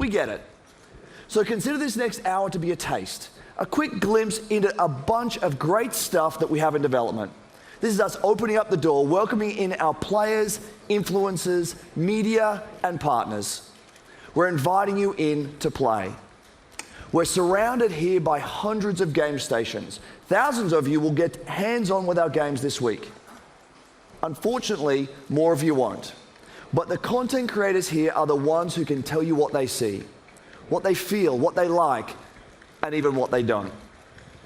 We get it. So consider this next hour to be a taste, a quick glimpse into a bunch of great stuff that we have in development. This is us opening up the door, welcoming in our players, influencers, media, and partners. We're inviting you in to play. We're surrounded here by hundreds of game stations. Thousands of you will get hands-on with our games this week. Unfortunately, more of you won't. But the content creators here are the ones who can tell you what they see, what they feel, what they like, and even what they don't.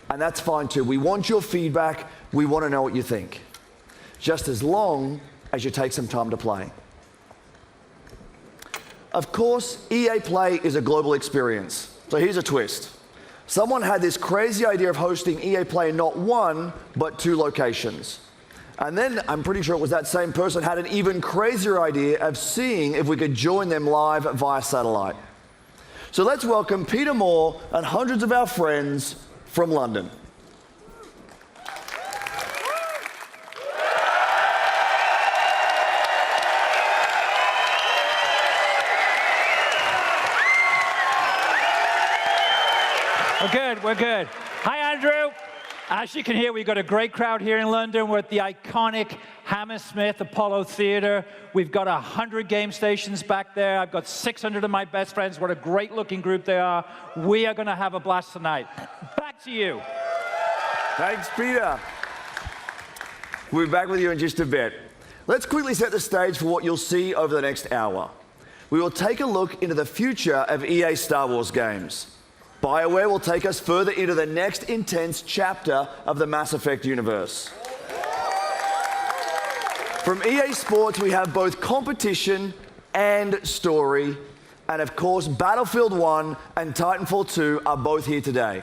And that's fine too. We want your feedback. We want to know what you think. Just as long as you take some time to play. Of course, EA Play is a global experience. So here's a twist. Someone had this crazy idea of hosting EA Play in not one, but 2 locations. And then I'm pretty sure it was that same person had an even crazier idea of seeing if we could join them live via satellite. So let's welcome Peter Moore and hundreds of our friends from London. We're good. Hi, Andrew. As you can hear, we've got a great crowd here in London. We're at the iconic Hammersmith Apollo Theater. We've got 100 game stations back there. I've got 600 of my best friends. What a great-looking group they are. We are going to have a blast tonight. Back to you. Thanks, Peter. We'll be back with you in just a bit. Let's quickly set the stage for what you'll see over the next hour. We will take a look into the future of EA Star Wars games. BioWare will take us further into the next intense chapter of the Mass Effect universe. From EA Sports, we have both competition and story. And of course, Battlefield 1 and Titanfall 2 are both here today.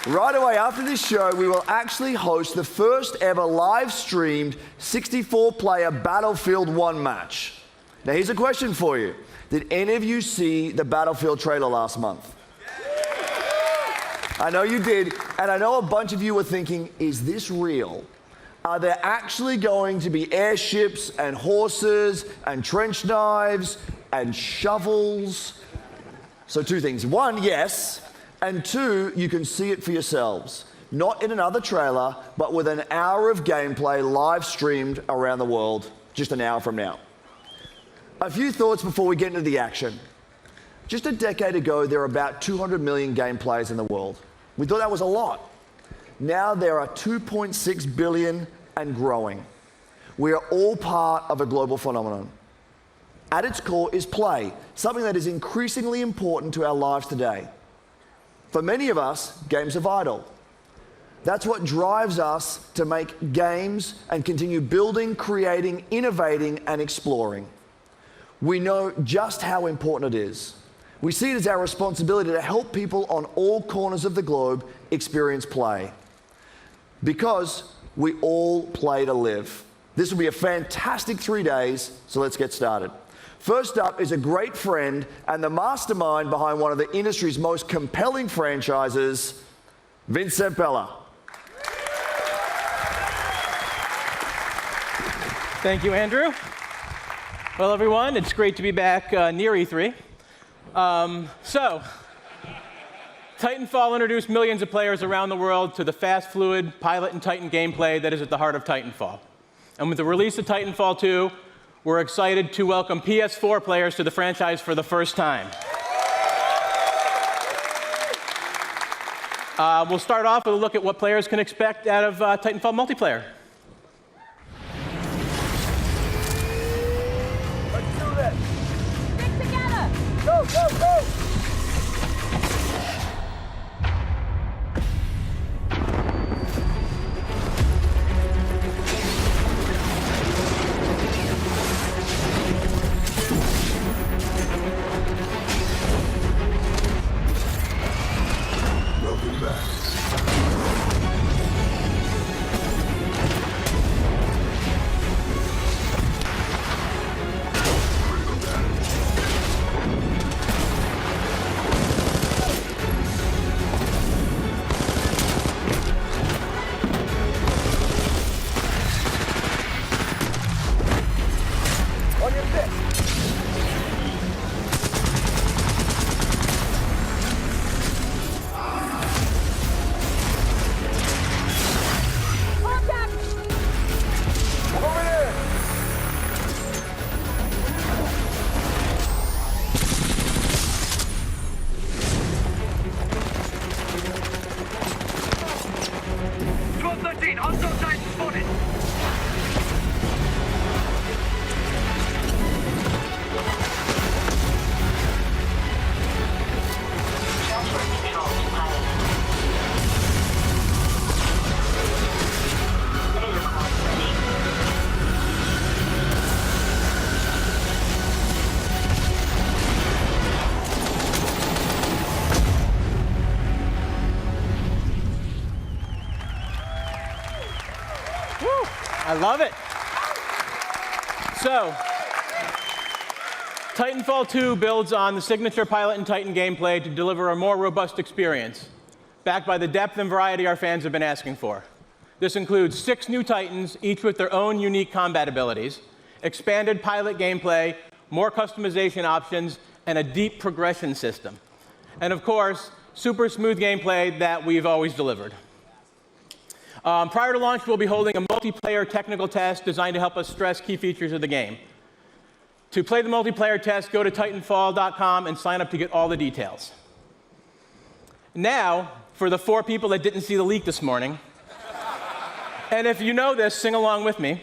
Right away after this show, we will actually host the first ever live-streamed 64-player Battlefield 1 match. Now here's a question for you. Did any of you see the Battlefield trailer last month? I know you did, and I know a bunch of you were thinking, is this real? Are there actually going to be airships and horses and trench knives and shovels? So 2 things. 1, yes, and 2, you can see it for yourselves. Not in another trailer, but with an hour of gameplay live streamed around the world, just an hour from now. A few thoughts before we get into the action. Just a decade ago, there were about 200 million game players in the world. We thought that was a lot. Now there are 2.6 billion and growing. We are all part of a global phenomenon. At its core is play, something that is increasingly important to our lives today. For many of us, games are vital. That's what drives us to make games and continue building, creating, innovating, and exploring. We know just how important it is. We see it as our responsibility to help people on all corners of the globe experience play. Because we all play to live. This will be a fantastic 3 days, so let's get started. First up is a great friend and the mastermind behind one of the industry's most compelling franchises, Vince Zampella. Thank you, Andrew. Well, everyone, it's great to be back near E3. Titanfall introduced millions of players around the world to the fast, fluid Pilot and Titan gameplay that is at the heart of Titanfall. And with the release of Titanfall 2, we're excited to welcome PS4 players to the franchise for the first time. We'll start off with a look at what players can expect out of Titanfall multiplayer. Go, go, go! Welcome back. Love it. So, Titanfall 2 builds on the signature Pilot and Titan gameplay to deliver a more robust experience, backed by the depth and variety our fans have been asking for. This includes 6 new Titans, each with their own unique combat abilities, expanded Pilot gameplay, more customization options, and a deep progression system. And of course, super smooth gameplay that we've always delivered. Prior to launch, we'll be holding a multiplayer technical test designed to help us stress key features of the game. To play the multiplayer test, go to Titanfall.com and sign up to get all the details. Now, for the 4 people that didn't see the leak this morning, and if you know this, sing along with me,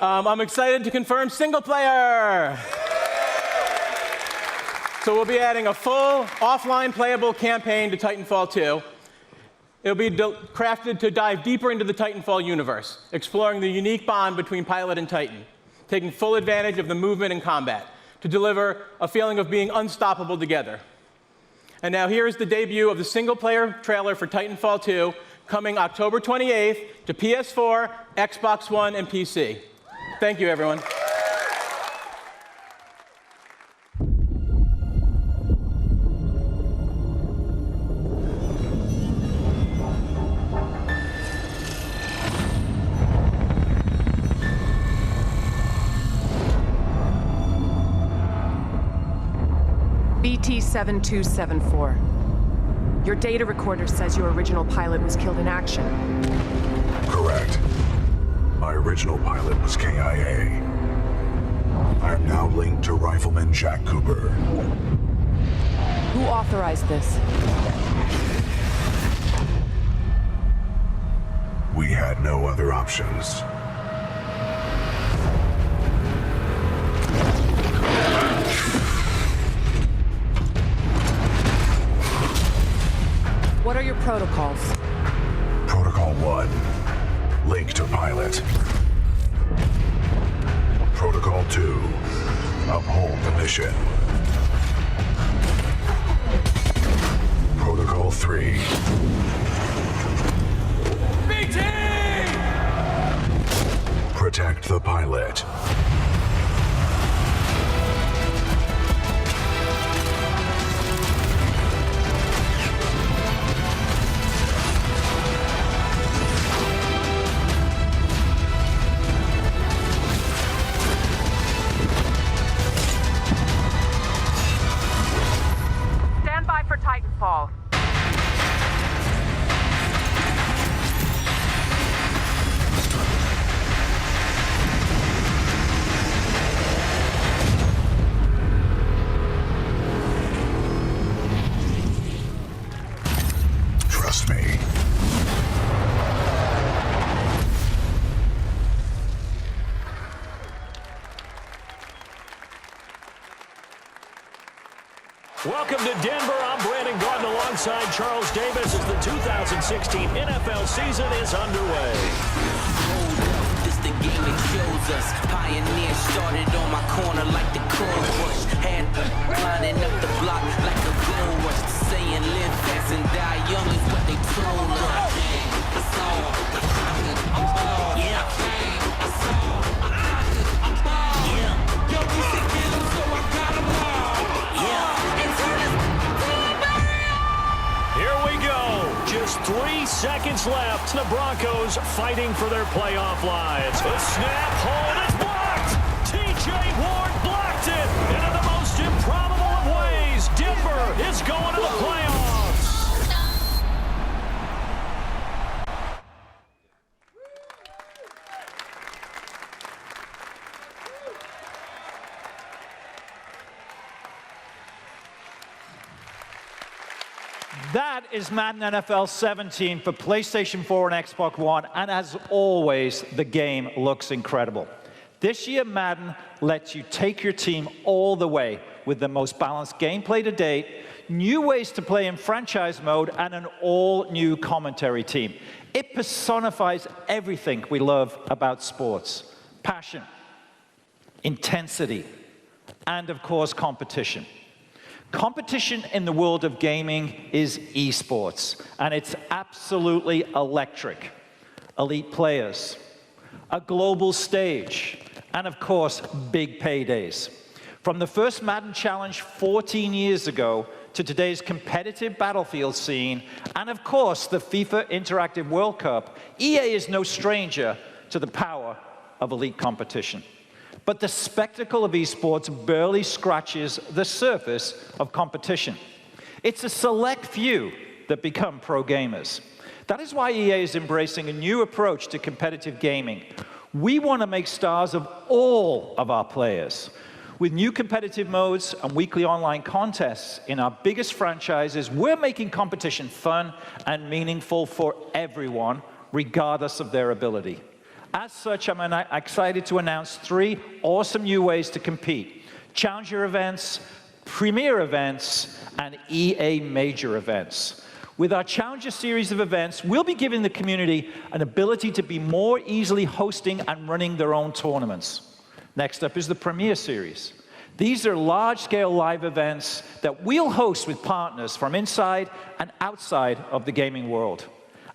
I'm excited to confirm single player. So we'll be adding a full offline playable campaign to Titanfall 2. It'll be crafted to dive deeper into the Titanfall universe, exploring the unique bond between Pilot and Titan, taking full advantage of the movement and combat to deliver a feeling of being unstoppable together. And now here's the debut of the single-player trailer for Titanfall 2, coming October 28th to PS4, Xbox One, and PC. Thank you, everyone. BT-7274. Your data recorder says your original pilot was killed in action. Correct. My original pilot was KIA. I'm now linked to Rifleman Jack Cooper. Who authorized this? We had no other options. What are your protocols? Protocol 1. Link to pilot. Protocol 2. Uphold the mission. Protocol 3. BT! Protect the pilot. Stand by for Titanfall. Trust me. Welcome to Denver. I'm Brandon Gordon alongside Charles Davis as the 2016 NFL season is underway. This the game that shows us. Pioneer started on my corner like the corn rush. Had lining up the block like a gold rush. Saying live fast and die young is what they told us. Yeah. Yo, we should get 'em, so I got 'em all. Yeah. And turn this Here we go. Just 3 seconds left. The Broncos fighting for their playoff lives. The snap, hold, it's blocked. TJ Ward blocked it. And in the most improbable of ways, Denver is going to the playoffs. That is Madden NFL 17 for PlayStation 4 and Xbox One, and as always, the game looks incredible. This year, Madden lets you take your team all the way with the most balanced gameplay to date, new ways to play in franchise mode, and an all-new commentary team. It personifies everything we love about sports: passion, intensity, and of course, competition. Competition in the world of gaming is esports, and it's absolutely electric. Elite players, a global stage, and of course, big paydays. From the first Madden Challenge 14 years ago to today's competitive Battlefield scene, and of course, the FIFA Interactive World Cup, EA is no stranger to the power of elite competition. But the spectacle of esports barely scratches the surface of competition. It's a select few that become pro gamers. That is why EA is embracing a new approach to competitive gaming. We want to make stars of all of our players. With new competitive modes and weekly online contests in our biggest franchises, we're making competition fun and meaningful for everyone, regardless of their ability. As such, I'm excited to announce 3 awesome new ways to compete: Challenger events, Premier events, and EA Major events. With our Challenger series of events, we'll be giving the community an ability to be more easily hosting and running their own tournaments. Next up is the Premier series. These are large-scale live events that we'll host with partners from inside and outside of the gaming world.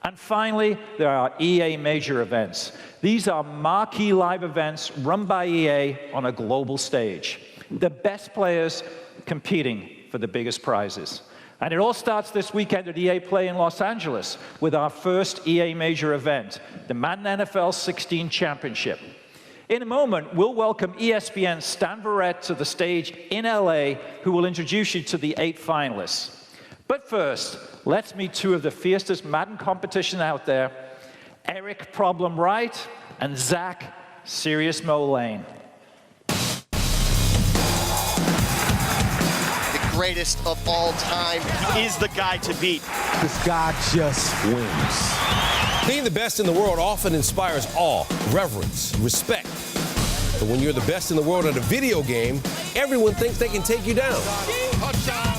And finally, there are EA Major events. These are marquee live events run by EA on a global stage. The best players competing for the biggest prizes. And it all starts this weekend at EA Play in Los Angeles with our first EA Major event, the Madden NFL 16 Championship. In a moment, we'll welcome ESPN's Stan Verrett to the stage in LA, who will introduce you to the 8 finalists. But first, let's meet 2 of the fiercest Madden competition out there, Eric Problem Wright and Zach Serious Mo Lane. Greatest of all time is the guy to beat. This guy just wins. Being the best in the world often inspires awe, reverence, respect. But when you're the best in the world at a video game, everyone thinks they can take you down.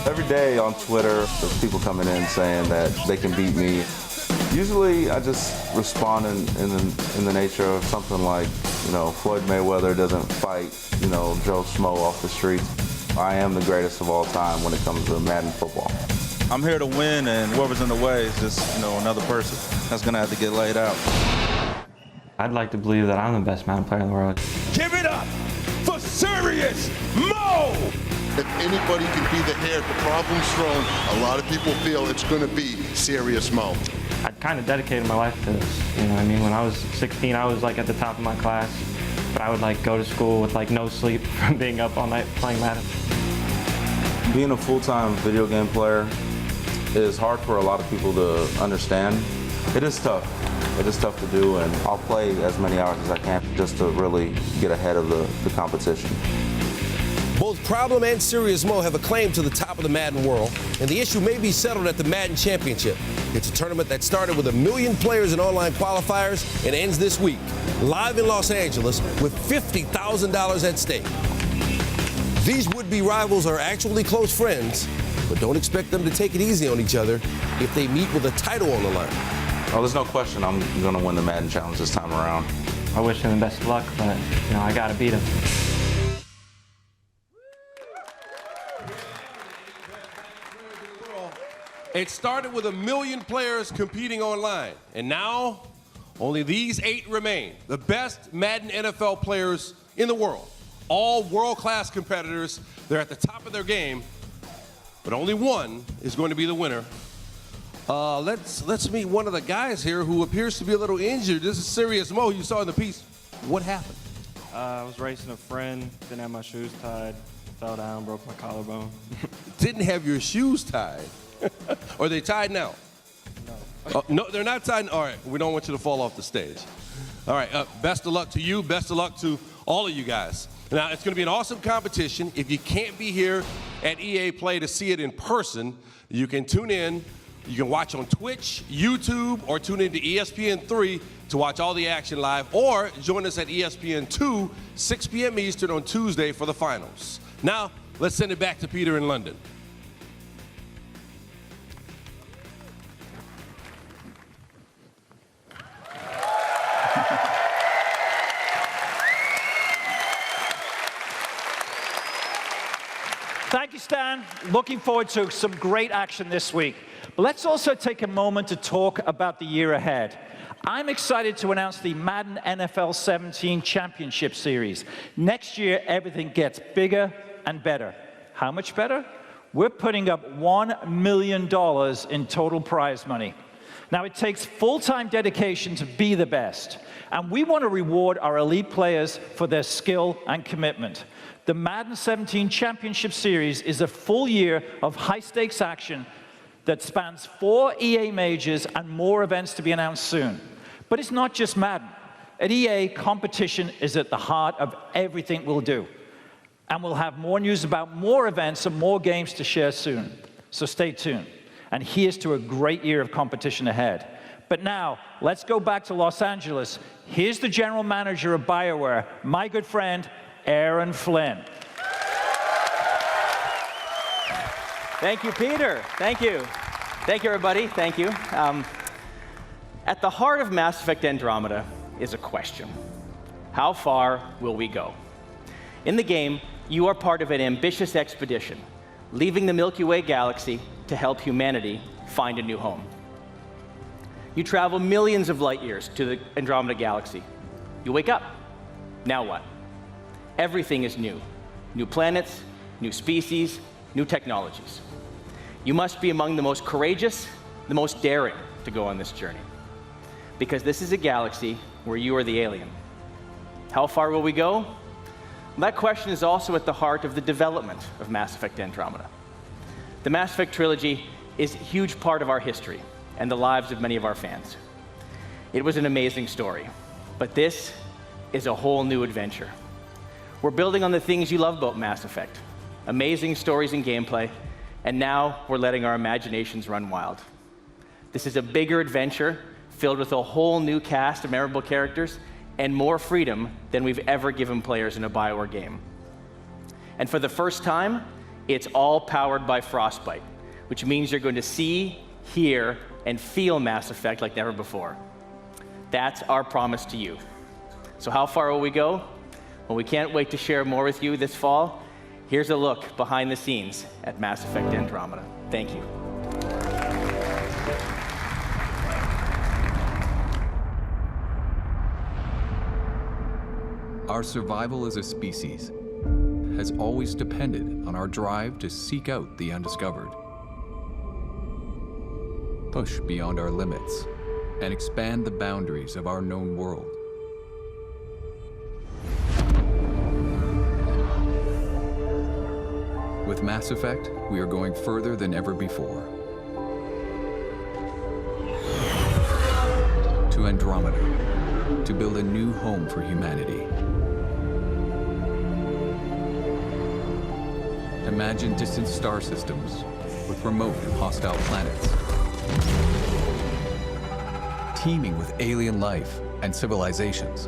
Every day on Twitter, there's people coming in saying that they can beat me. Usually, I just respond in the nature of something like, Floyd Mayweather doesn't fight, Joe Schmo off the streets. I am the greatest of all time when it comes to Madden football. I'm here to win, and whoever's in the way is just, another person that's going to have to get laid out. I'd like to believe that I'm the best Madden player in the world. Give it up for Serious Mo! If anybody can be the heir to Problems Throne, a lot of people feel it's going to be Serious Mo. I kind of dedicated my life to this. You know what I mean? When I was 16, I was at the top of my class. But I would go to school with no sleep from being up all night playing Madden. Being a full-time video game player is hard for a lot of people to understand. It is tough. It is tough to do, and I'll play as many hours as I can just to really get ahead of the competition. Both Problem and Serious Mo have a claim to the top of the Madden world, and the issue may be settled at the Madden Championship. It's a tournament that started with 1 million players in online qualifiers and ends this week, live in Los Angeles, with $50,000 at stake. These would-be rivals are actually close friends, but don't expect them to take it easy on each other if they meet with a title on the line. Oh, there's no question I'm going to win the Madden Challenge this time around. I wish him the best of luck, but, I got to beat him. It started with 1 million players competing online, and now only these 8 remain. The best Madden NFL players in the world. All world-class competitors. They're at the top of their game, but only one is going to be the winner. Let's meet one of the guys here who appears to be a little injured. This is Serious Mo, you saw in the piece. What happened? I was racing a friend, didn't have my shoes tied, fell down, broke my collarbone. Didn't have your shoes tied? Are they tied now? No. No, they're not tied. All right, we don't want you to fall off the stage. All right, best of luck to you. Best of luck to all of you guys. Now, it's going to be an awesome competition. If you can't be here at EA Play to see it in person, you can tune in. You can watch on Twitch, YouTube, or tune into ESPN3 to watch all the action live, or join us at ESPN2, 6 p.m. Eastern on Tuesday for the finals. Now, let's send it back to Peter in London. Thank you, Stan. Looking forward to some great action this week. But let's also take a moment to talk about the year ahead. I'm excited to announce the Madden NFL 17 Championship Series. Next year, everything gets bigger and better. How much better? We're putting up $1 million in total prize money. Now, it takes full-time dedication to be the best, and we want to reward our elite players for their skill and commitment. The Madden 17 Championship Series is a full year of high-stakes action that spans 4 EA majors and more events to be announced soon. But it's not just Madden. At EA, competition is at the heart of everything we'll do. And we'll have more news about more events and more games to share soon. So stay tuned. And here's to a great year of competition ahead. But now, let's go back to Los Angeles. Here's the general manager of BioWare, my good friend, Aaron Flynn. Thank you, Peter. Thank you. Thank you, everybody. Thank you. At the heart of Mass Effect Andromeda is a question. How far will we go? In the game, you are part of an ambitious expedition, leaving the Milky Way galaxy to help humanity find a new home. You travel millions of light years to the Andromeda galaxy. You wake up. Now what? Everything is new. New planets, new species, new technologies. You must be among the most courageous, the most daring to go on this journey. Because this is a galaxy where you are the alien. How far will we go? That question is also at the heart of the development of Mass Effect Andromeda. The Mass Effect trilogy is a huge part of our history and the lives of many of our fans. It was an amazing story, but this is a whole new adventure. We're building on the things you love about Mass Effect, amazing stories and gameplay, and now we're letting our imaginations run wild. This is a bigger adventure filled with a whole new cast of memorable characters and more freedom than we've ever given players in a BioWare game. And for the first time, it's all powered by Frostbite, which means you're going to see, hear, and feel Mass Effect like never before. That's our promise to you. So how far will we go? Well, we can't wait to share more with you this fall. Here's a look behind the scenes at Mass Effect Andromeda. Thank you. Our survival as a species has always depended on our drive to seek out the undiscovered, push beyond our limits, and expand the boundaries of our known world. With Mass Effect, we are going further than ever before. To Andromeda, to build a new home for humanity. Imagine distant star systems with remote and hostile planets, teeming with alien life and civilizations.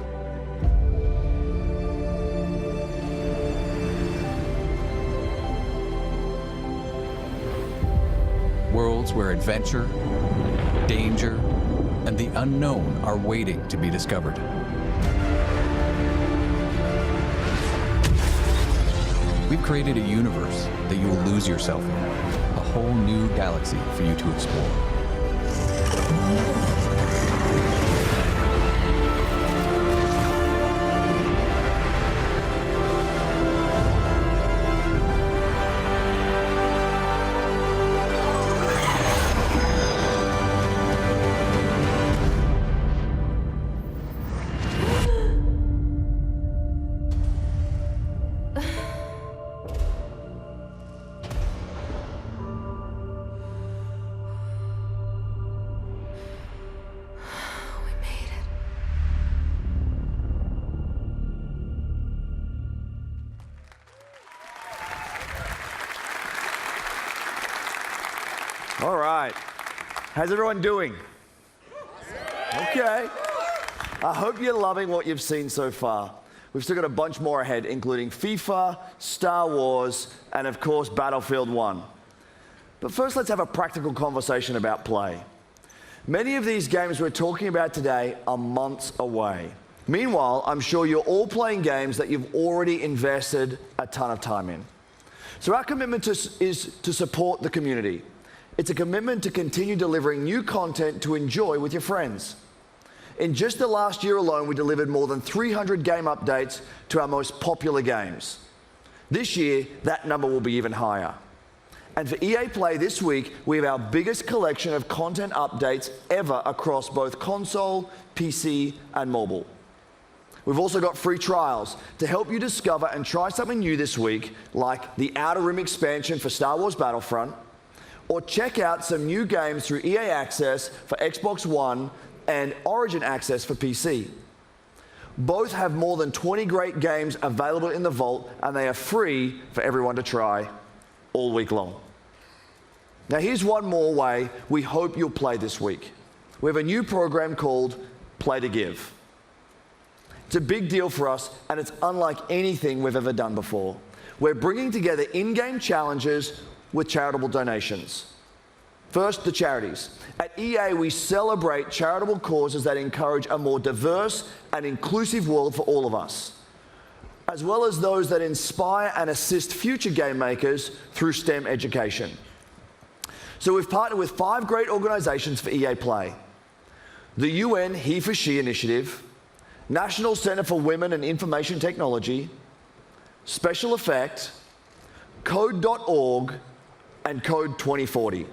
Worlds where adventure, danger, and the unknown are waiting to be discovered. We've created a universe that you will lose yourself in, a whole new galaxy for you to explore. All right. How's everyone doing? Okay. I hope you're loving what you've seen so far. We've still got a bunch more ahead, including FIFA, Star Wars, and of course, Battlefield 1. But first, let's have a practical conversation about play. Many of these games we're talking about today are months away. Meanwhile, I'm sure you're all playing games that you've already invested a ton of time in. So our commitment is to support the community. It's a commitment to continue delivering new content to enjoy with your friends. In just the last year alone, we delivered more than 300 game updates to our most popular games. This year, that number will be even higher. And for EA Play this week, we have our biggest collection of content updates ever across both console, PC, and mobile. We've also got free trials to help you discover and try something new this week, like the Outer Rim expansion for Star Wars Battlefront, or check out some new games through EA Access for Xbox One and Origin Access for PC. Both have more than 20 great games available in the vault, and they are free for everyone to try all week long. Now here's one more way we hope you'll play this week. We have a new program called Play to Give. It's a big deal for us, and it's unlike anything we've ever done before. We're bringing together in-game challenges with charitable donations. First, the charities. At EA, we celebrate charitable causes that encourage a more diverse and inclusive world for all of us, as well as those that inspire and assist future game makers through STEM education. So we've partnered with 5 great organizations for EA Play: the UN He for She Initiative, National Center for Women and Information Technology, Special Effect, Code.org, and Code 2040.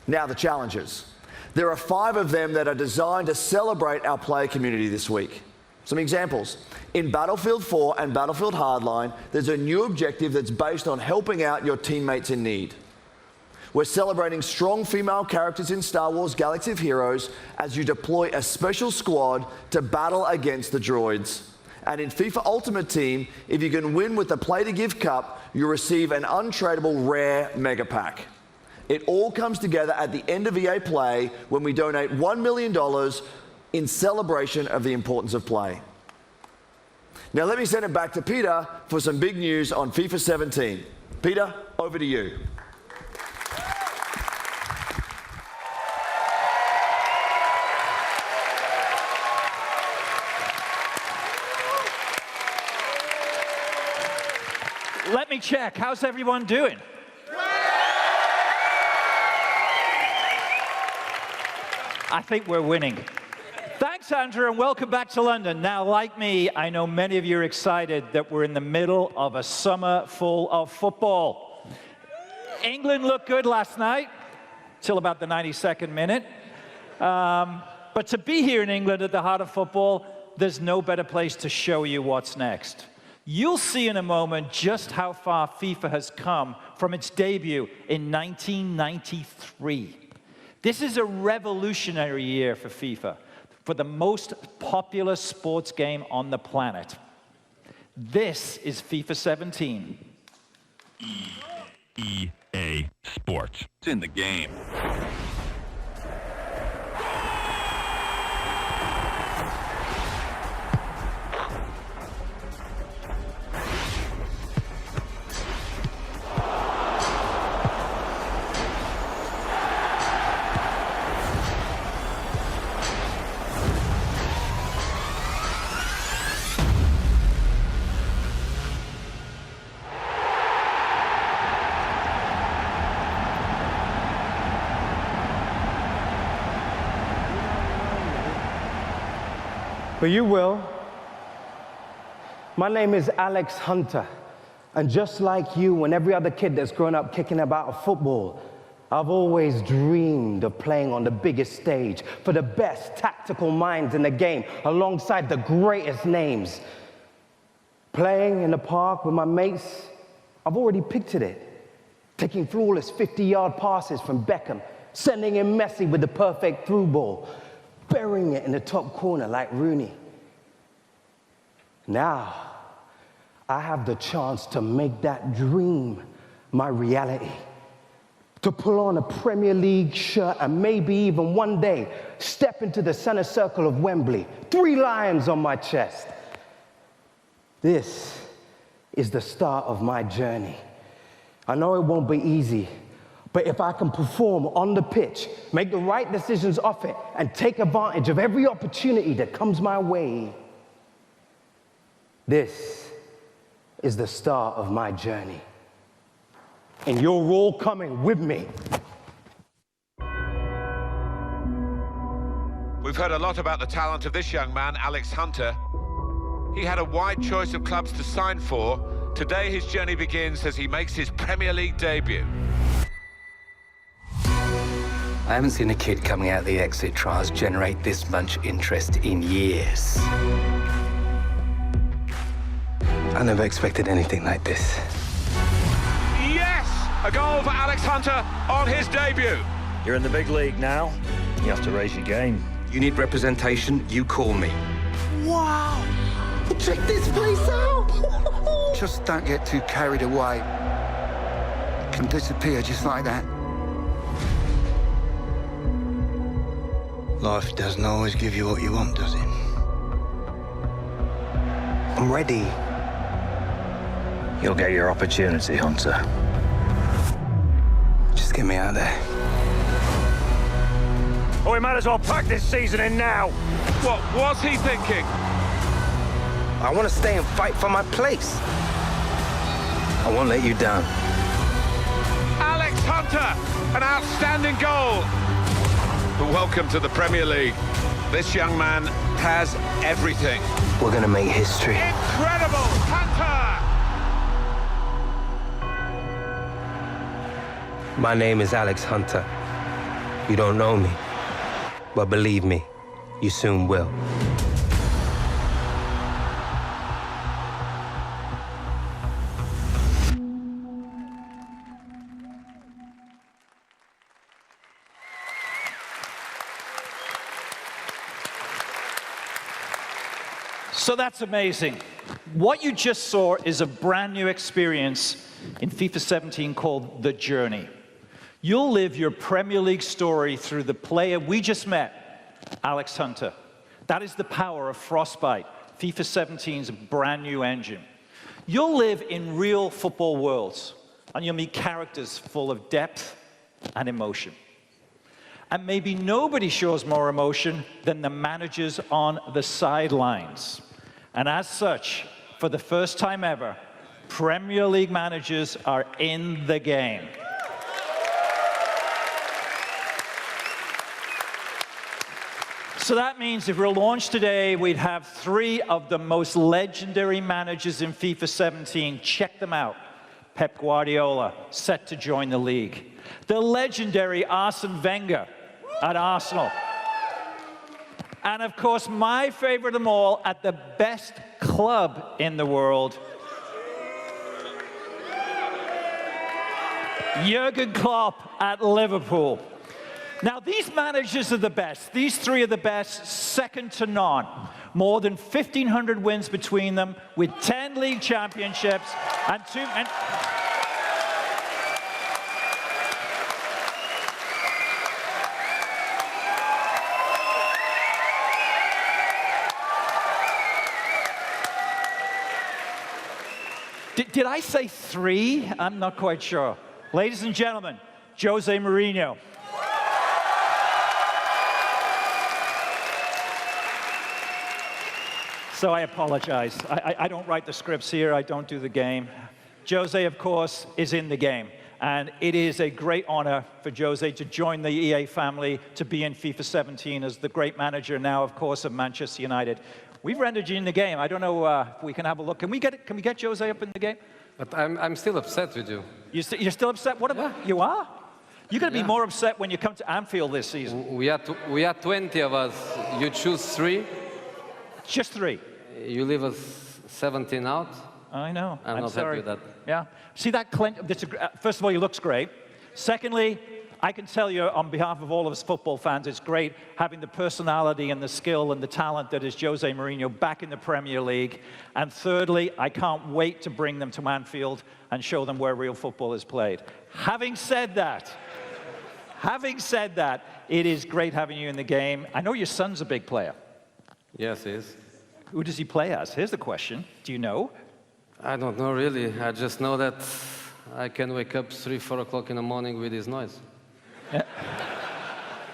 Now the challenges. There are 5 of them that are designed to celebrate our player community this week. Some examples. In Battlefield 4 and Battlefield Hardline, there's a new objective that's based on helping out your teammates in need. We're celebrating strong female characters in Star Wars Galaxy of Heroes as you deploy a special squad to battle against the droids. And in FIFA Ultimate Team, if you can win with the Play to Give Cup, you'll receive an untradeable rare mega pack. It all comes together at the end of EA Play when we donate $1 million in celebration of the importance of play. Now let me send it back to Peter for some big news on FIFA 17. Peter, over to you. Let me check. How's everyone doing? I think we're winning. Thanks, Andrew, and welcome back to London. Now, like me, I know many of you are excited that we're in the middle of a summer full of football. England looked good last night, till about the 92nd minute. But to be here in England at the heart of football, there's no better place to show you what's next. You'll see in a moment just how far FIFA has come from its debut in 1993. This is a revolutionary year for FIFA, for the most popular sports game on the planet. This is FIFA 17. EA Sports. It's in the game. But you will. My name is Alex Hunter, and just like you and every other kid that's grown up kicking about football, I've always dreamed of playing on the biggest stage for the best tactical minds in the game, alongside the greatest names. Playing in the park with my mates, I've already pictured it. Taking flawless 50-yard passes from Beckham, sending in Messi with the perfect through ball, burying it in the top corner like Rooney. Now, I have the chance to make that dream my reality. To pull on a Premier League shirt and maybe even one day step into the center circle of Wembley, 3 lions on my chest. This is the start of my journey. I know it won't be easy, but if I can perform on the pitch, make the right decisions off it, and take advantage of every opportunity that comes my way, this is the start of my journey. And you're all coming with me. We We've heard a lot about the talent of this young man, Alex Hunter. He had a wide choice of clubs to sign for. Today, his journey begins as he makes his Premier League debut. I haven't seen a kid coming out of the exit trials generate this much interest in years. I never expected anything like this. Yes! A goal for Alex Hunter on his debut. You're in the big league now. You have to raise your game. You need representation, you call me. Wow! Check this place out! Just don't get too carried away. It can disappear just like that. Life doesn't always give you what you want, does it? I'm ready. You'll get your opportunity, Hunter. Just get me out of there. Oh, we might as well pack this season in now. What was he thinking? I want to stay and fight for my place. I won't let you down. Alex Hunter, an outstanding goal. Welcome to the Premier League. This young man has everything. We're going to make history. Incredible, Hunter! My name is Alex Hunter. You don't know me, but believe me, you soon will. So that's amazing. What you just saw is a brand new experience in FIFA 17 called The Journey. You'll live your Premier League story through the player we just met, Alex Hunter. That is the power of Frostbite, FIFA 17's brand new engine. You'll live in real football worlds, and you'll meet characters full of depth and emotion. And maybe nobody shows more emotion than the managers on the sidelines. And as such, for the first time ever, Premier League managers are in the game. So that means if we're launched today, we'd have 3 of the most legendary managers in FIFA 17. Check them out. Pep Guardiola, set to join the league. The legendary Arsene Wenger at Arsenal. And of course, my favorite of them all, at the best club in the world, Jurgen Klopp at Liverpool. Now, these managers are the best. These 3 are the best, second to none. More than 1,500 wins between them, with 10 league championships and 2... Did I say 3? I'm not quite sure. Ladies and gentlemen, Jose Mourinho. So I apologize. I don't write the scripts here. I don't do the game. Jose, of course, is in the game. And it is a great honor for Jose to join the EA family, to be in FIFA 17 as the great manager now, of course, of Manchester United. We've rendered you in the game. I don't know if we can have a look. Can we get Jose up in the game? But I'm still upset with you. You're still upset? What about you are? You're going to be more upset when you come to Anfield this season. We are 20 of us. You choose 3. Just 3. You leave us 17 out. I know. I'm not sorry. happy with that. Yeah. See that Clint? First of all, he looks great. Secondly, I can tell you on behalf of all of us football fans, it's great having the personality and the skill and the talent that is Jose Mourinho back in the Premier League. And thirdly, I can't wait to bring them to Anfield and show them where real football is played. Having said that, it is great having you in the game. I know your son's a big player. Yes, he is. Who does he play as? Here's the question. Do you know? I don't know really. I just know that I can wake up 3, 4 o'clock in the morning with his noise. Yeah.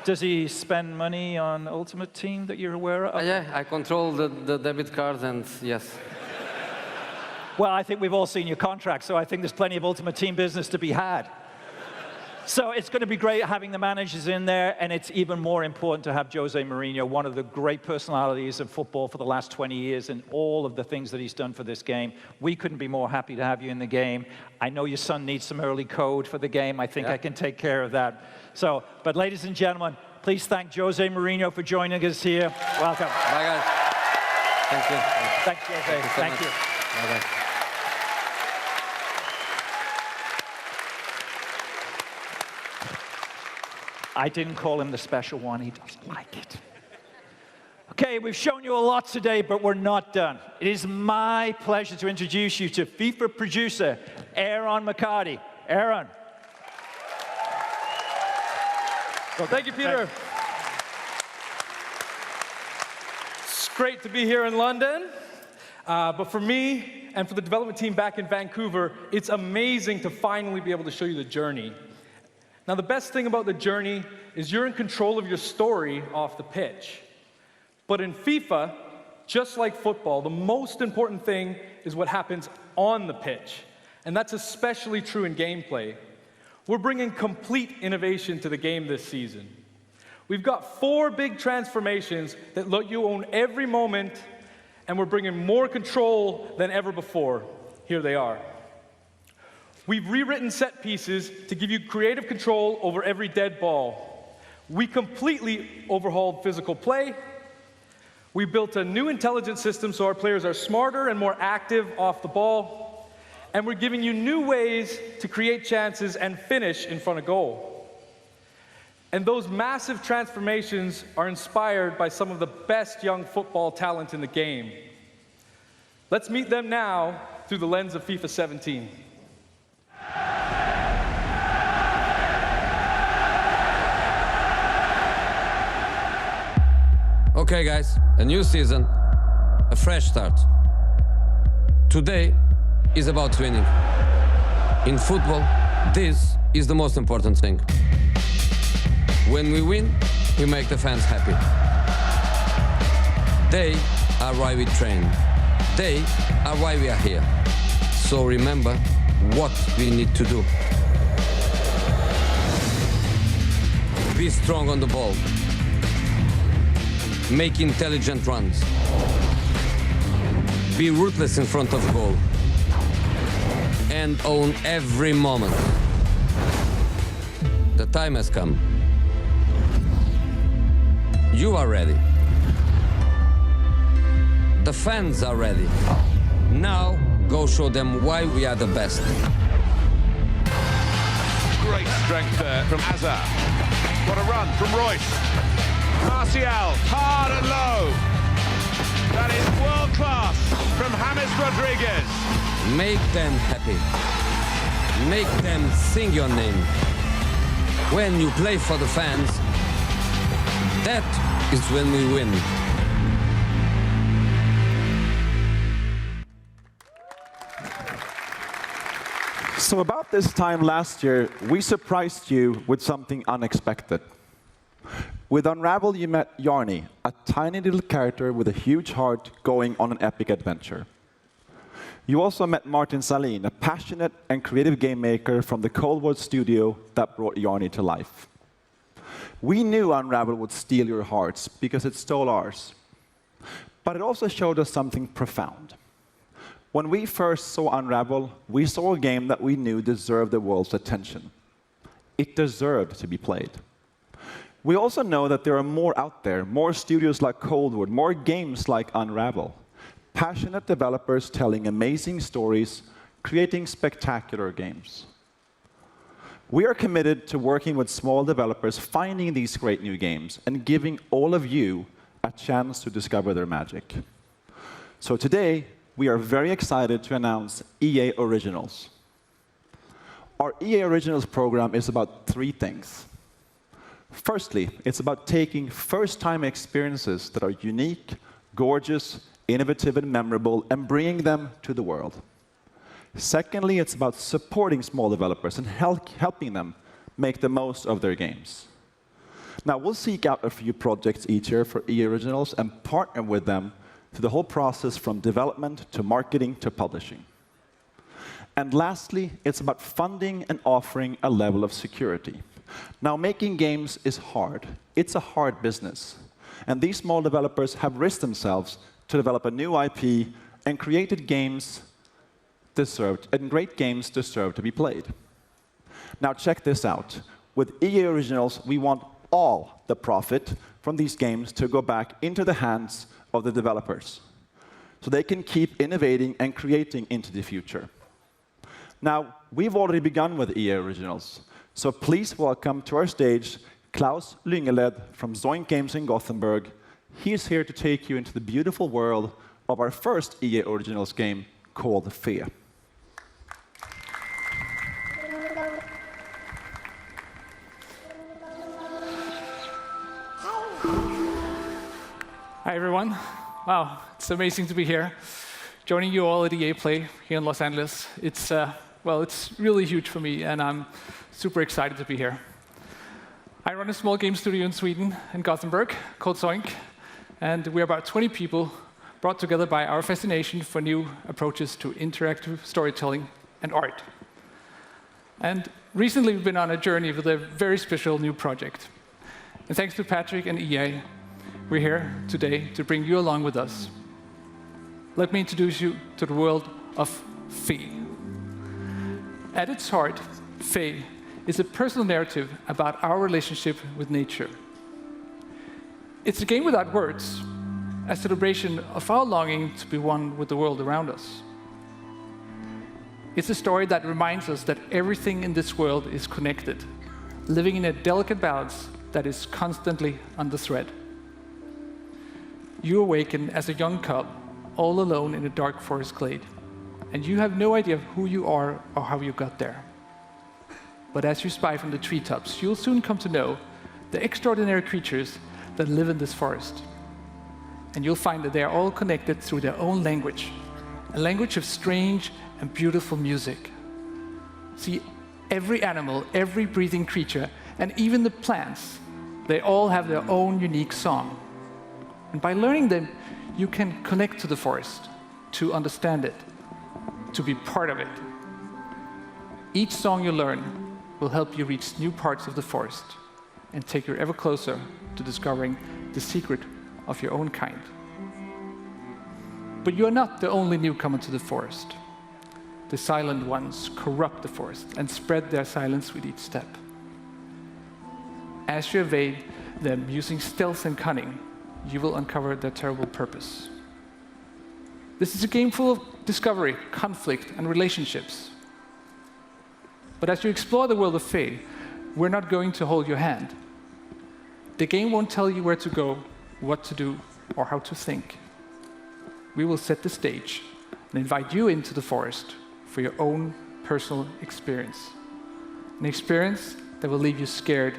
Does he spend money on Ultimate Team that you're aware of? Yeah, I control the debit card, and yes. Well, I think we've all seen your contract, so I think there's plenty of Ultimate Team business to be had. So it's going to be great having the managers in there, and it's even more important to have Jose Mourinho, one of the great personalities of football for the last 20 years, and all of the things that he's done for this game. We couldn't be more happy to have you in the game. I know your son needs some early code for the game. I think I can take care of that. So, but ladies and gentlemen, please thank Jose Mourinho for joining us here. Welcome. Bye, guys. Thank you. Thanks, Jose. Thank you. Bye-bye. I didn't call him the special one. He doesn't like it. Okay, we've shown you a lot today, but we're not done. It is my pleasure to introduce you to FIFA producer, Aaron McCarty. Aaron. Well, thank you, Peter. It's great to be here in London. But for me and for the development team back in Vancouver, it's amazing to finally be able to show you the journey. Now, the best thing about the journey is you're in control of your story off the pitch. But in FIFA, just like football, the most important thing is what happens on the pitch. And that's especially true in gameplay. We're bringing complete innovation to the game this season. We've got 4 big transformations that let you own every moment, and we're bringing more control than ever before. Here they are. We've rewritten set pieces to give you creative control over every dead ball. We completely overhauled physical play. We built a new intelligence system so our players are smarter and more active off the ball. And we're giving you new ways to create chances and finish in front of goal. And those massive transformations are inspired by some of the best young football talent in the game. Let's meet them now through the lens of FIFA 17. Okay, guys, a new season, a fresh start. Today is about winning. In football, this is the most important thing. When we win, we make the fans happy. They are why we train. They are why we are here. So remember what we need to do. Be strong on the ball. Make intelligent runs. Be ruthless in front of goal. And own every moment. The time has come. You are ready. The fans are ready. Now, go show them why we are the best. Great strength there from Hazard. What a run from Royce. Martial, hard and low. That is world class from James Rodriguez. Make them happy. Make them sing your name. When you play for the fans, that is when we win. So about this time last year, we surprised you with something unexpected. With Unravel, you met Yarny, a tiny little character with a huge heart going on an epic adventure. You also met Martin Salin, a passionate and creative game maker from the Coldwood studio that brought Yarny to life. We knew Unravel would steal your hearts because it stole ours. But it also showed us something profound. When we first saw Unravel, we saw a game that we knew deserved the world's attention. It deserved to be played. We also know that there are more out there, more studios like Coldwood, more games like Unravel. Passionate developers telling amazing stories, creating spectacular games. We are committed to working with small developers, finding these great new games, and giving all of you a chance to discover their magic. So today, we are very excited to announce EA Originals. Our EA Originals program is about 3 things. Firstly, it's about taking first-time experiences that are unique, gorgeous, innovative, and memorable, and bringing them to the world. Secondly, it's about supporting small developers and helping them make the most of their games. Now, we'll seek out a few projects each year for EA Originals and partner with them through the whole process from development to marketing to publishing. And lastly, it's about funding and offering a level of security. Now, making games is hard. It's a hard business. And these small developers have risked themselves to develop a new IP, and created games and great games deserve to be played. Now, check this out. With EA Originals, we want all the profit from these games to go back into the hands of the developers, so they can keep innovating and creating into the future. Now, we've already begun with EA Originals, so please welcome to our stage Klaus Lyngeled from Zoink Games in Gothenburg. He is here to take you into the beautiful world of our first EA Originals game called Fe. Hi, everyone. Wow, it's amazing to be here, joining you all at EA Play here in Los Angeles. It's really huge for me, and I'm super excited to be here. I run a small game studio in Sweden, in Gothenburg, called Zoink, and we're about 20 people brought together by our fascination for new approaches to interactive storytelling and art. And recently, we've been on a journey with a very special new project. And thanks to Patrick and EA, we're here today to bring you along with us. Let me introduce you to the world of Fe. At its heart, Fe is a personal narrative about our relationship with nature. It's a game without words, a celebration of our longing to be one with the world around us. It's a story that reminds us that everything in this world is connected, living in a delicate balance that is constantly under threat. You awaken as a young cub, all alone in a dark forest glade, and you have no idea who you are or how you got there. But as you spy from the treetops, you'll soon come to know the extraordinary creatures that live in this forest. And you'll find that they are all connected through their own language, a language of strange and beautiful music. See, every animal, every breathing creature, and even the plants, they all have their own unique song. And by learning them, you can connect to the forest, to understand it, to be part of it. Each song you learn will help you reach new parts of the forest and take you ever closer to discovering the secret of your own kind. But you are not the only newcomer to the forest. The silent ones corrupt the forest and spread their silence with each step. As you evade them using stealth and cunning, you will uncover their terrible purpose. This is a game full of discovery, conflict, and relationships. But as you explore the world of Fe, we're not going to hold your hand. The game won't tell you where to go, what to do, or how to think. We will set the stage and invite you into the forest for your own personal experience. An experience that will leave you scared,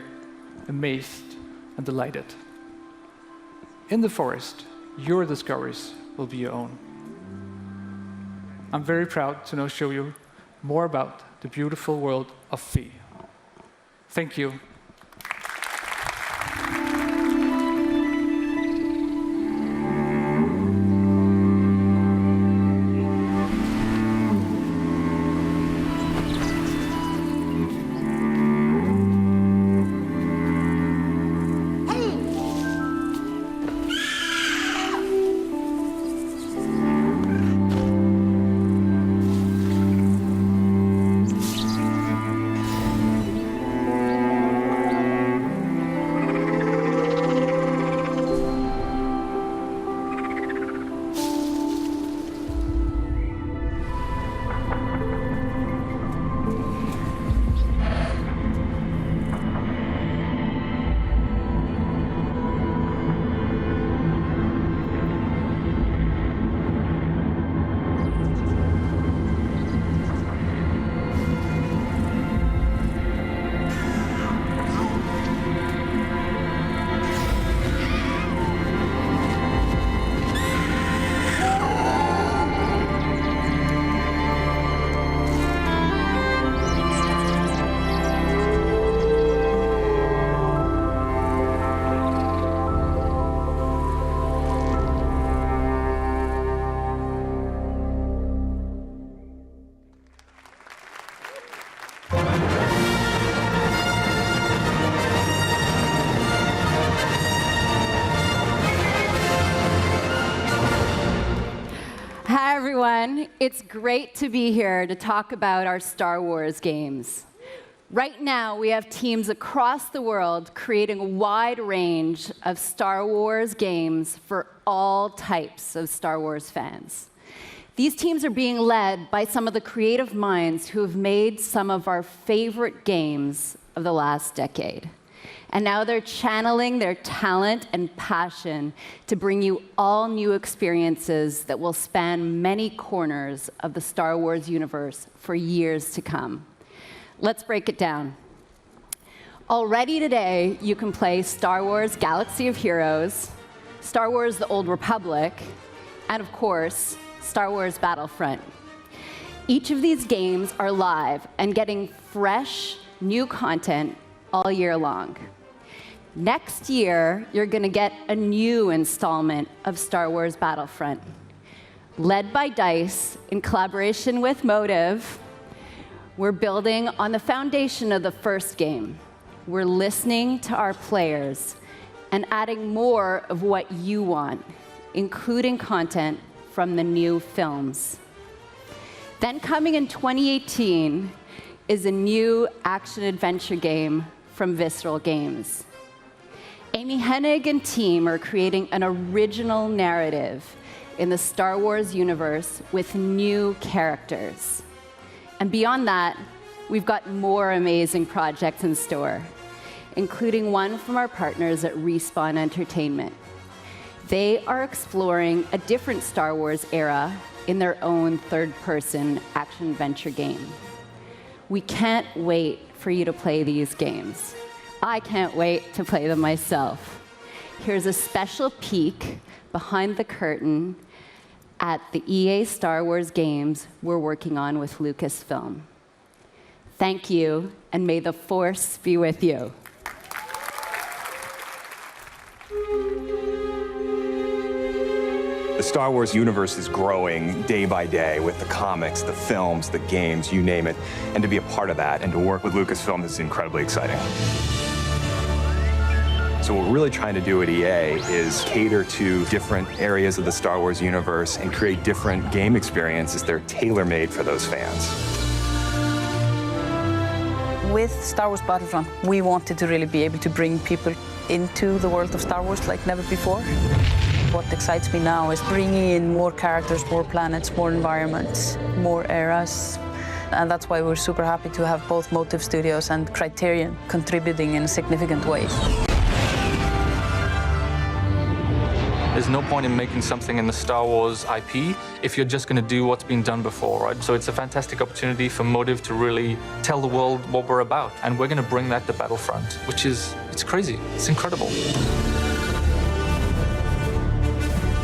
amazed, and delighted. In the forest, your discoveries will be your own. I'm very proud to now show you more about the beautiful world of Fe. Thank you. It's great to be here to talk about our Star Wars games. Right now, we have teams across the world creating a wide range of Star Wars games for all types of Star Wars fans. These teams are being led by some of the creative minds who have made some of our favorite games of the last decade. And now they're channeling their talent and passion to bring you all new experiences that will span many corners of the Star Wars universe for years to come. Let's break it down. Already today, you can play Star Wars Galaxy of Heroes, Star Wars The Old Republic, and of course, Star Wars Battlefront. Each of these games are live and getting fresh, new content all year long. Next year, you're going to get a new installment of Star Wars Battlefront. Led by DICE, in collaboration with Motive, we're building on the foundation of the first game. We're listening to our players and adding more of what you want, including content from the new films. Then coming in 2018 is a new action-adventure game from Visceral Games. Amy Hennig and team are creating an original narrative in the Star Wars universe with new characters. And beyond that, we've got more amazing projects in store, including one from our partners at Respawn Entertainment. They are exploring a different Star Wars era in their own third-person action-adventure game. We can't wait for you to play these games. I can't wait to play them myself. Here's a special peek behind the curtain at the EA Star Wars games we're working on with Lucasfilm. Thank you, and may the Force be with you. The Star Wars universe is growing day by day with the comics, the films, the games, you name it. And to be a part of that and to work with Lucasfilm is incredibly exciting. So what we're really trying to do at EA is cater to different areas of the Star Wars universe and create different game experiences that are tailor-made for those fans. With Star Wars Battlefront, we wanted to really be able to bring people into the world of Star Wars like never before. What excites me now is bringing in more characters, more planets, more environments, more eras. And that's why we're super happy to have both Motive Studios and Criterion contributing in significant ways. There's no point in making something in the Star Wars IP if you're just going to do what's been done before, right? So it's a fantastic opportunity for Motive to really tell the world what we're about. And we're going to bring that to Battlefront, which is, it's crazy. It's incredible.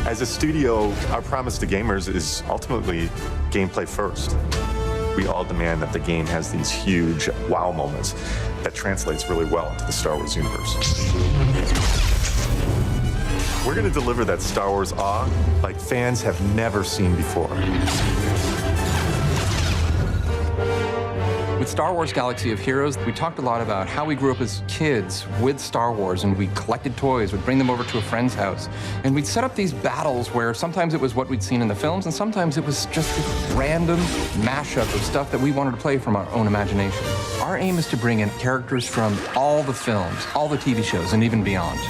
As a studio, our promise to gamers is ultimately gameplay first. We all demand that the game has these huge wow moments that translates really well into the Star Wars universe. We're going to deliver that Star Wars awe like fans have never seen before. With Star Wars Galaxy of Heroes, we talked a lot about how we grew up as kids with Star Wars, and we collected toys, we'd bring them over to a friend's house, and we'd set up these battles where sometimes it was what we'd seen in the films, and sometimes it was just this random mashup of stuff that we wanted to play from our own imagination. Our aim is to bring in characters from all the films, all the TV shows, and even beyond.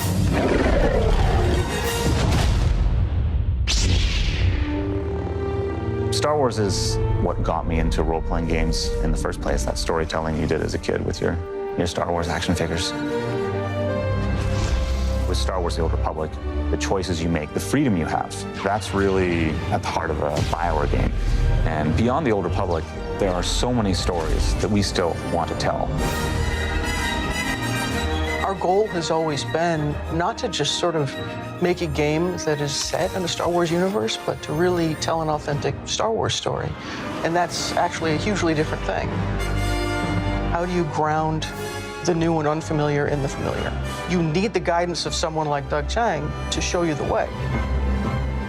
Star Wars is what got me into role-playing games in the first place, that storytelling you did as a kid with your Star Wars action figures. With Star Wars The Old Republic, the choices you make, the freedom you have, that's really at the heart of a BioWare game. And beyond The Old Republic, there are so many stories that we still want to tell. Our goal has always been not to just sort of make a game that is set in the Star Wars universe, but to really tell an authentic Star Wars story. And that's actually a hugely different thing. How do you ground the new and unfamiliar in the familiar? You need the guidance of someone like Doug Chiang to show you the way.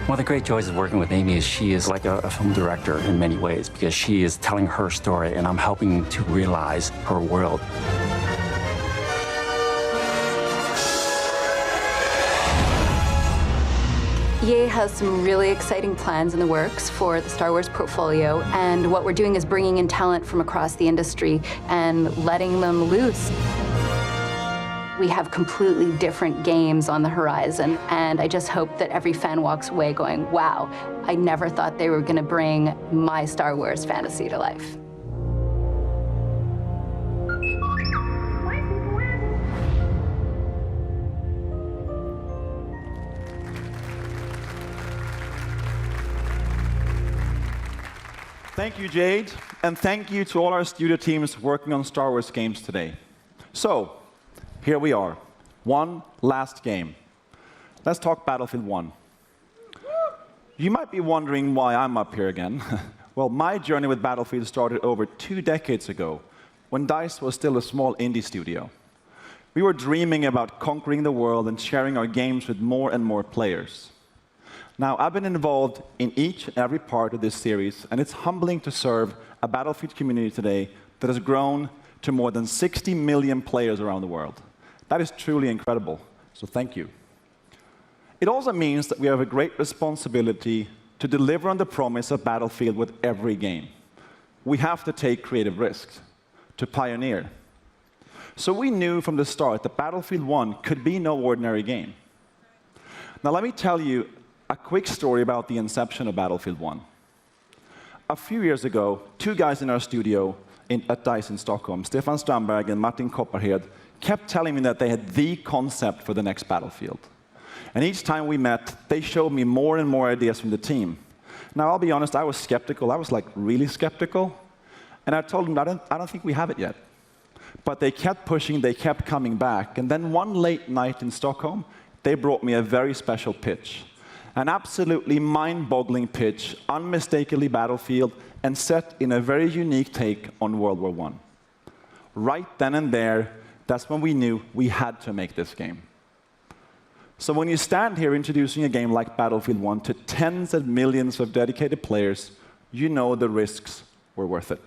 One of the great joys of working with Amy is she is like a film director in many ways, because she is telling her story and I'm helping to realize her world. EA has some really exciting plans in the works for the Star Wars portfolio, and what we're doing is bringing in talent from across the industry and letting them loose. We have completely different games on the horizon, and I just hope that every fan walks away going, wow, I never thought they were going to bring my Star Wars fantasy to life. Thank you, Jade, and thank you to all our studio teams working on Star Wars games today. So, here we are, one last game. Let's talk Battlefield 1. You might be wondering why I'm up here again. Well, my journey with Battlefield started over 2 decades ago, when DICE was still a small indie studio. We were dreaming about conquering the world and sharing our games with more and more players. Now, I've been involved in each and every part of this series, and it's humbling to serve a Battlefield community today that has grown to more than 60 million players around the world. That is truly incredible, so thank you. It also means that we have a great responsibility to deliver on the promise of Battlefield with every game. We have to take creative risks, to pioneer. So we knew from the start that Battlefield 1 could be no ordinary game. Now, let me tell you a quick story about the inception of Battlefield 1. A few years ago, 2 guys in our studio at DICE in Stockholm, Stefan Strandberg and Martin Kopparhed, kept telling me that they had the concept for the next Battlefield. And each time we met, they showed me more and more ideas from the team. Now, I'll be honest, I was skeptical. I was like really skeptical. And I told them, I don't think we have it yet. But they kept pushing, they kept coming back. And then one late night in Stockholm, they brought me a very special pitch. An absolutely mind-boggling pitch, unmistakably Battlefield, and set in a very unique take on World War I. Right then and there, that's when we knew we had to make this game. So when you stand here introducing a game like Battlefield 1 to tens of millions of dedicated players, you know the risks were worth it.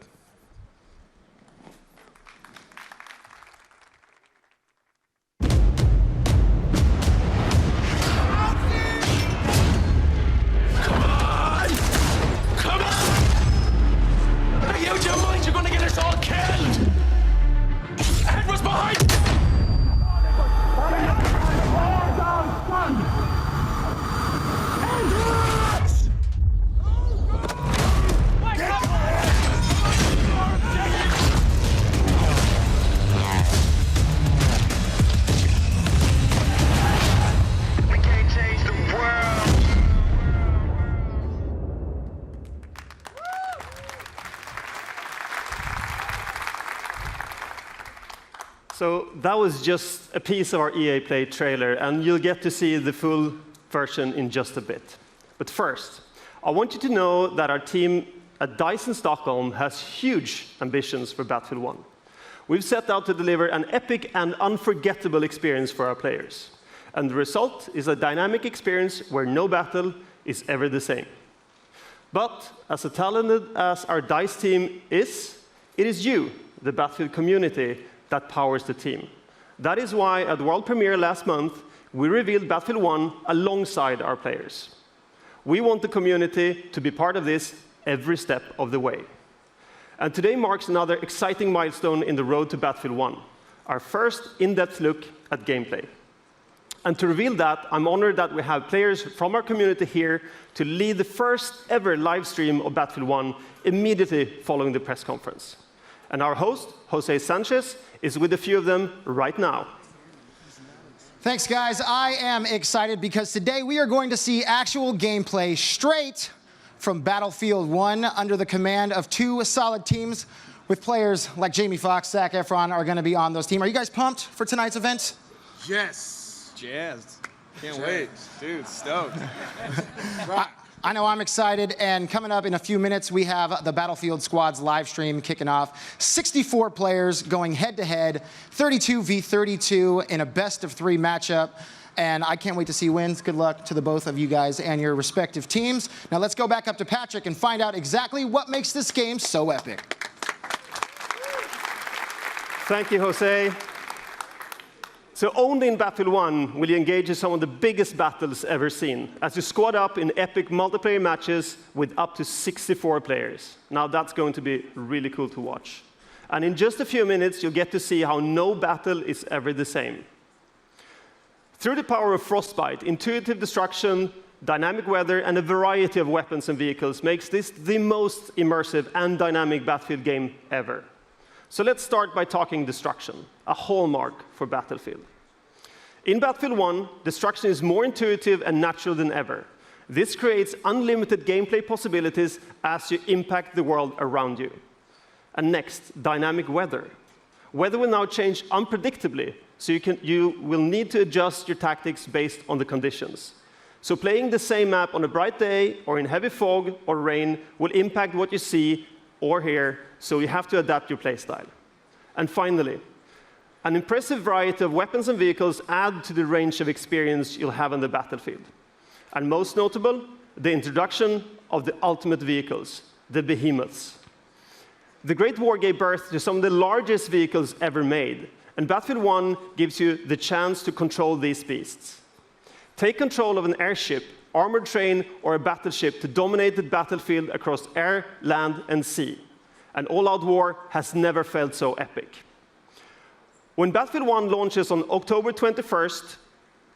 So that was just a piece of our EA Play trailer, and you'll get to see the full version in just a bit. But first, I want you to know that our team at DICE in Stockholm has huge ambitions for Battlefield 1. We've set out to deliver an epic and unforgettable experience for our players. And the result is a dynamic experience where no battle is ever the same. But as talented as our DICE team is, it is you, the Battlefield community, that powers the team. That is why at the world premiere last month, we revealed Battlefield 1 alongside our players. We want the community to be part of this every step of the way. And today marks another exciting milestone in the road to Battlefield 1, our first in-depth look at gameplay. And to reveal that, I'm honored that we have players from our community here to lead the first ever live stream of Battlefield 1 immediately following the press conference. And our host, Jose Sanchez, is with a few of them right now. Thanks, guys. I am excited because today we are going to see actual gameplay straight from Battlefield 1 under the command of 2 solid teams with players like Jamie Foxx, Zac Efron are going to be on those teams. Are you guys pumped for tonight's event? Yes. Jazzed. Can't wait. Dude, stoked. I know I'm excited, and coming up in a few minutes, we have the Battlefield Squad's live stream kicking off. 64 players going head-to-head, 32 v 32 in a best-of-3 matchup, and I can't wait to see wins. Good luck to the both of you guys and your respective teams. Now let's go back up to Patrick and find out exactly what makes this game so epic. Thank you, Jose. So only in Battlefield 1 will you engage in some of the biggest battles ever seen, as you squad up in epic multiplayer matches with up to 64 players. Now that's going to be really cool to watch. And in just a few minutes, you'll get to see how no battle is ever the same. Through the power of Frostbite, intuitive destruction, dynamic weather, and a variety of weapons and vehicles makes this the most immersive and dynamic Battlefield game ever. So let's start by talking destruction, a hallmark for Battlefield. In Battlefield 1, destruction is more intuitive and natural than ever. This creates unlimited gameplay possibilities as you impact the world around you. And next, dynamic weather. Weather will now change unpredictably, so you will need to adjust your tactics based on the conditions. So playing the same map on a bright day or in heavy fog or rain will impact what you see or hear, so you have to adapt your playstyle. And finally, an impressive variety of weapons and vehicles add to the range of experience you'll have on the battlefield. And most notable, the introduction of the ultimate vehicles, the behemoths. The Great War gave birth to some of the largest vehicles ever made, and Battlefield 1 gives you the chance to control these beasts. Take control of an airship, armored train, or a battleship to dominate the battlefield across air, land, and sea. An all-out war has never felt so epic. When Battlefield 1 launches on October 21st,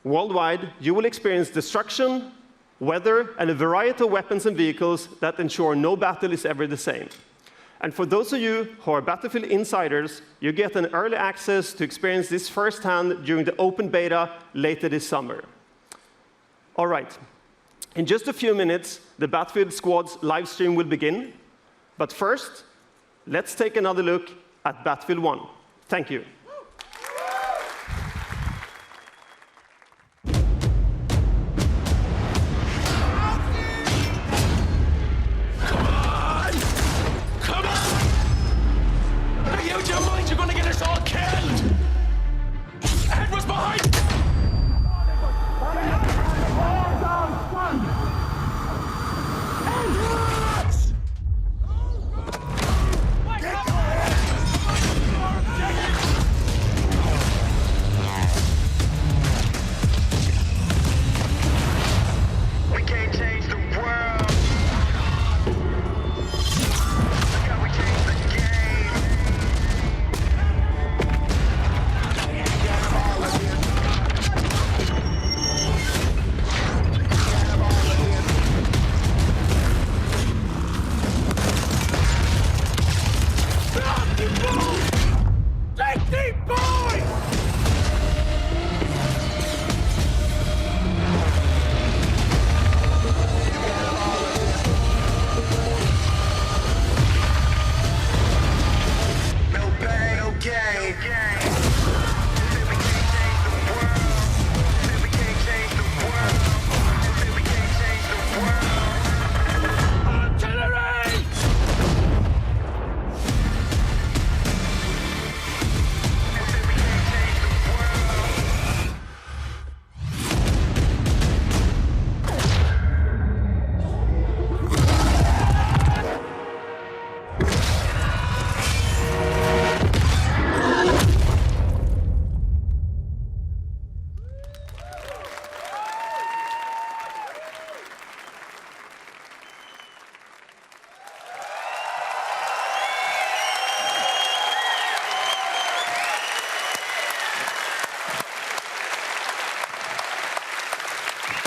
worldwide, you will experience destruction, weather, and a variety of weapons and vehicles that ensure no battle is ever the same. And for those of you who are Battlefield insiders, you get an early access to experience this firsthand during the open beta later this summer. All right. In just a few minutes, the Battlefield Squad's live stream will begin. But first, let's take another look at Battlefield 1. Thank you.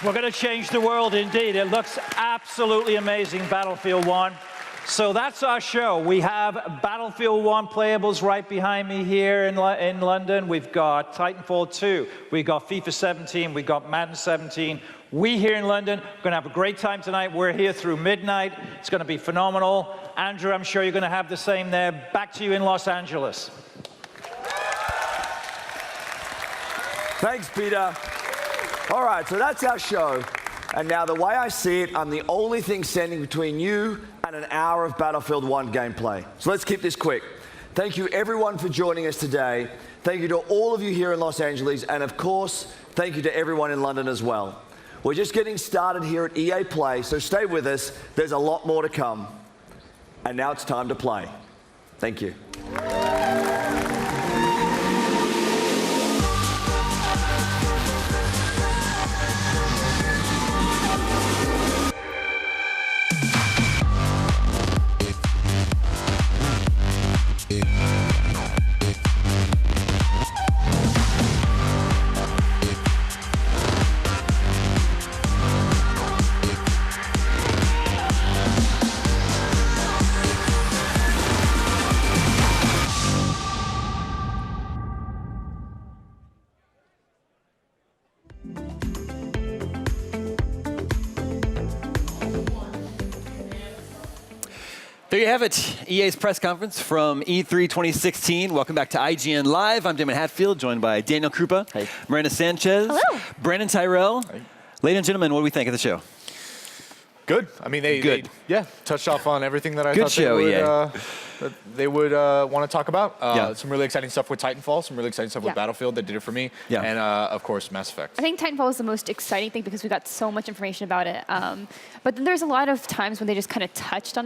We're going to change the world indeed. It looks absolutely amazing, Battlefield 1. So that's our show. We have Battlefield 1 playables right behind me here in London. We've got Titanfall 2. We've got FIFA 17. We've got Madden 17. We here in London are going to have a great time tonight. We're here through midnight. It's going to be phenomenal. Andrew, I'm sure you're going to have the same there. Back to you in Los Angeles. Thanks, Peter. All right, so that's our show. And now the way I see it, I'm the only thing standing between you and an hour of Battlefield 1 gameplay. So let's keep this quick. Thank you everyone for joining us today. Thank you to all of you here in Los Angeles. And of course, thank you to everyone in London as well. We're just getting started here at EA Play, so stay with us. There's a lot more to come. And now it's time to play. Thank you. There you have it, EA's press conference from E3 2016. Welcome back to IGN Live. I'm Damon Hatfield, joined by Daniel Krupa, Miranda Sanchez, Brandon Tyrell. Ladies and gentlemen, what do we think of the show? Good. I mean, they touched off on everything that I Good thought show, they would want to talk about. Some really exciting stuff with Titanfall, some really exciting stuff with Battlefield that did it for me, and of course, Mass Effect. I think Titanfall was the most exciting thing because we got so much information about it. But then there's a lot of times when they just kind of touched on